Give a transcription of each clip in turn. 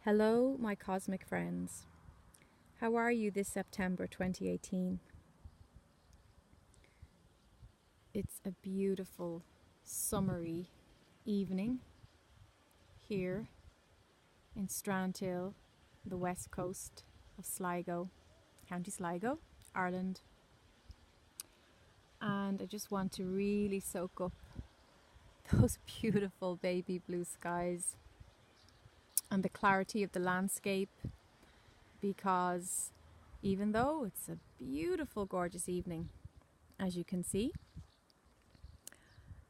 Hello, my cosmic friends. How are you this September 2018? It's a beautiful, summery evening here in Strandhill, the west coast of Sligo, County Sligo, Ireland. And I just want to really soak up those beautiful baby blue skies and the clarity of the landscape, because even though it's a beautiful, gorgeous evening, as you can see,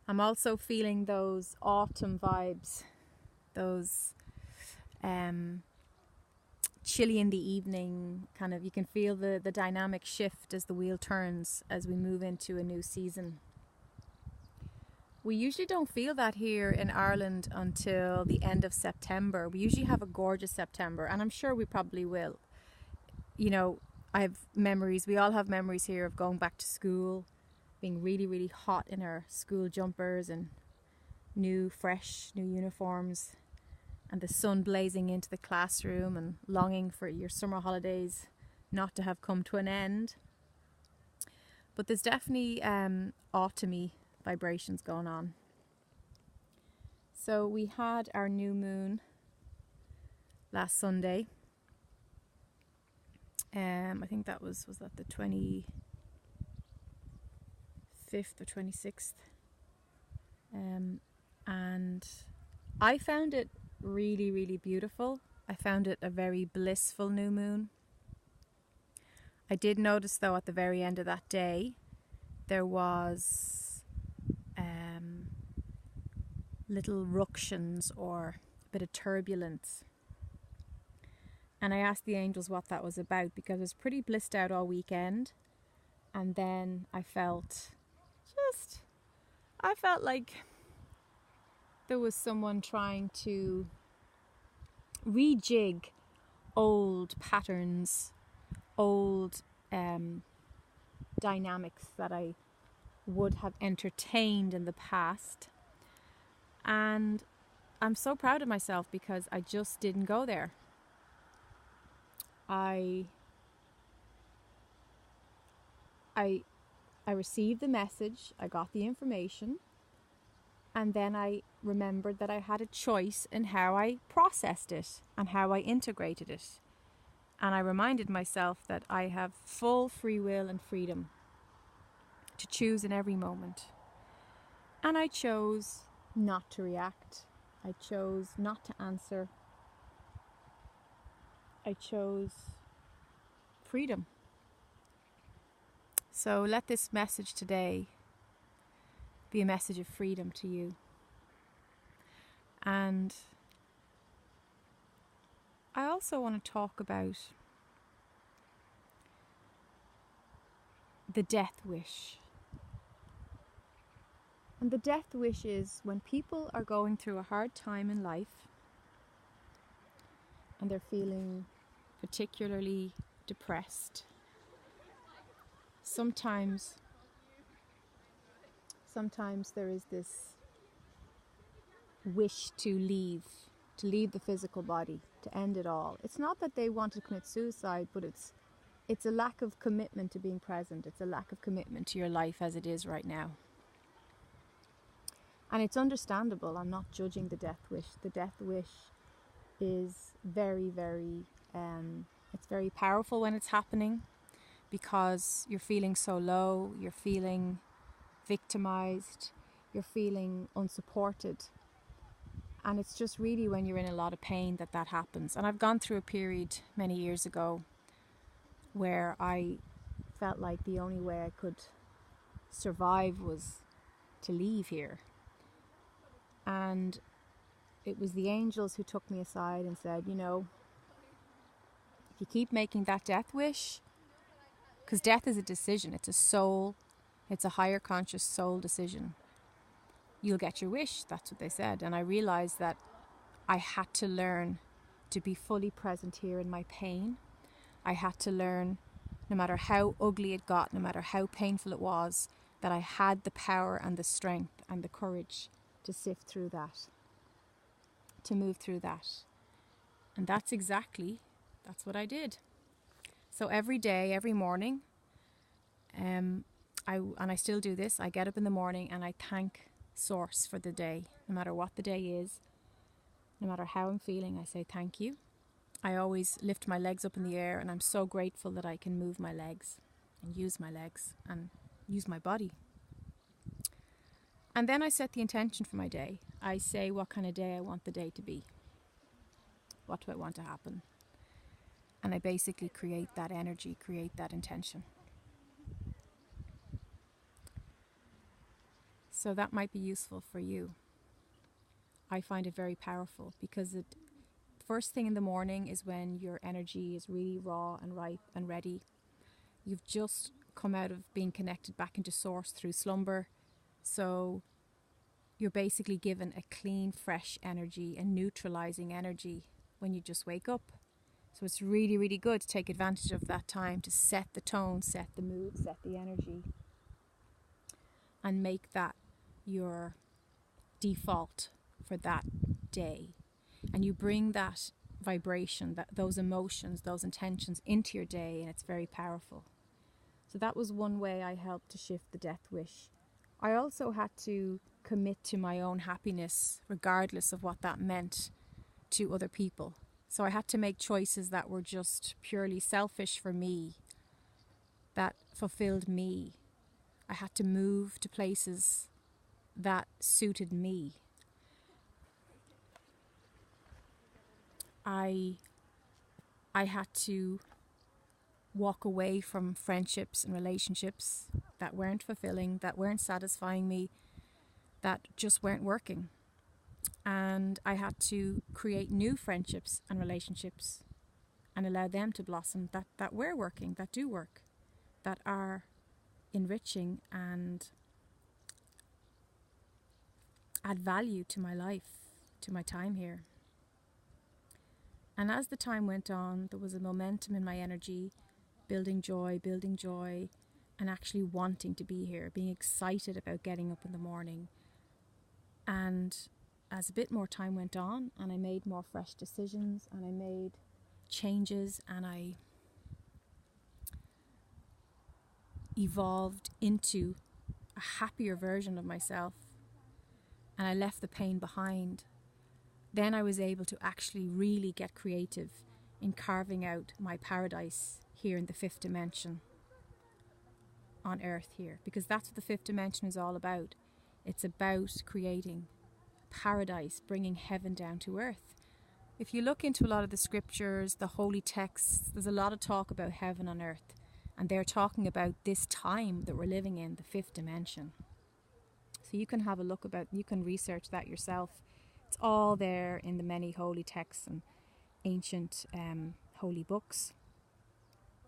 I'm also feeling those autumn vibes, those chilly in the evening, kind of, you can feel the dynamic shift as the wheel turns as we move into a new season. We usually don't feel that here in Ireland until the end of September. We usually have a gorgeous September, and I'm sure we probably will. You know, I have memories, we all have memories here of going back to school, being really, really hot in our school jumpers and fresh new uniforms, and the sun blazing into the classroom, and longing for your summer holidays not to have come to an end. But there's definitely autumny vibrations going on. So we had our new moon last Sunday. I think that was that the 25th or 26th. And I found it really, really beautiful. I found it a very blissful new moon. I did notice though at the very end of that day there was little ructions or a bit of turbulence. And I asked the angels what that was about, because I was pretty blissed out all weekend. And then I felt like there was someone trying to rejig old patterns, old dynamics that I would have entertained in the past. And I'm so proud of myself because I just didn't go there. I received the message, I got the information, and then I remembered that I had a choice in how I processed it and how I integrated it. And I reminded myself that I have full free will and freedom to choose in every moment. And I chose not to react. I chose not to answer. I chose freedom. So let this message today be a message of freedom to you. And I also want to talk about the death wish. And the death wish is when people are going through a hard time in life and they're feeling particularly depressed. Sometimes there is this wish to leave the physical body, to end it all. It's not that they want to commit suicide, but it's a lack of commitment to being present. It's a lack of commitment to your life as it is right now. And it's understandable. I'm not judging the death wish. The death wish is very, very, it's very powerful when it's happening, because you're feeling so low, you're feeling victimized, you're feeling unsupported. And it's just really when you're in a lot of pain that happens. And I've gone through a period many years ago where I felt like the only way I could survive was to leave here. And it was the angels who took me aside and said, you know, if you keep making that death wish, because death is a decision, it's a soul, it's a higher conscious soul decision, you'll get your wish. That's what they said. And I realized that I had to learn to be fully present here in my pain. I had to learn, no matter how ugly it got, no matter how painful it was, that I had the power and the strength and the courage to sift through that, to move through that. And that's what I did. So every day, every morning, I still do this. I get up in the morning and I thank Source for the day. No matter what the day is, no matter how I'm feeling, I say thank you. I always lift my legs up in the air and I'm so grateful that I can move my legs and use my body. And then I set the intention for my day. I say what kind of day I want the day to be. What do I want to happen? And I basically create that energy, create that intention. So that might be useful for you. I find it very powerful because first thing in the morning is when your energy is really raw and ripe and ready. You've just come out of being connected back into Source through slumber. So you're basically given a clean, fresh energy and neutralizing energy when you just wake up. So it's really, really good to take advantage of that time to set the tone, set the mood, set the energy, and make that your default for that day. And you bring that vibration, those emotions, those intentions into your day, and it's very powerful. So that was one way I helped to shift the death wish. I also had to commit to my own happiness, regardless of what that meant to other people. So I had to make choices that were just purely selfish for me, that fulfilled me. I had to move to places that suited me. I had to walk away from friendships and relationships that weren't fulfilling, that weren't satisfying me, that just weren't working. And I had to create new friendships and relationships and allow them to blossom that were working, that do work, that are enriching and add value to my life, to my time here. And as the time went on, there was a momentum in my energy, building joy, and actually wanting to be here, being excited about getting up in the morning. And as a bit more time went on, and I made more fresh decisions, and I made changes, and I evolved into a happier version of myself, and I left the pain behind, then I was able to actually really get creative in carving out my paradise here in the fifth dimension on earth here, because that's what the fifth dimension is all about. It's about creating paradise, bringing heaven down to earth. If you look into a lot of the scriptures, the holy texts, there's a lot of talk about heaven on earth, and they're talking about this time that we're living in, the fifth dimension. So you can have a look you can research that yourself. It's all there in the many holy texts and ancient holy books.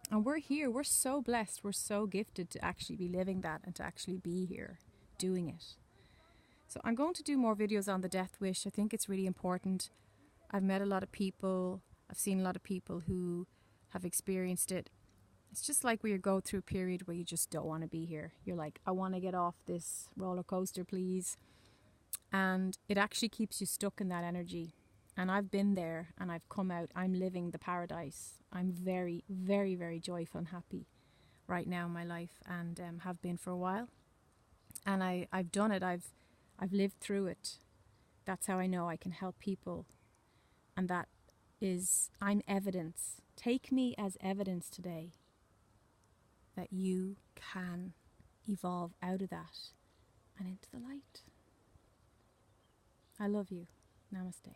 And we're here, we're so blessed, we're so gifted to actually be living that and to actually be here doing it. So I'm going to do more videos on the death wish. I think it's really important. I've met a lot of people, I've seen a lot of people who have experienced it. It's just like where you go through a period where you just don't want to be here. You're like, I want to get off this roller coaster, please. And it actually keeps you stuck in that energy. And I've been there and I've come out. I'm living the paradise. I'm very, very, very joyful and happy right now in my life, and have been for a while. And I've done it. I've lived through it. That's how I know I can help people. And that is, I'm evidence. Take me as evidence today that you can evolve out of that and into the light. I love you. Namaste.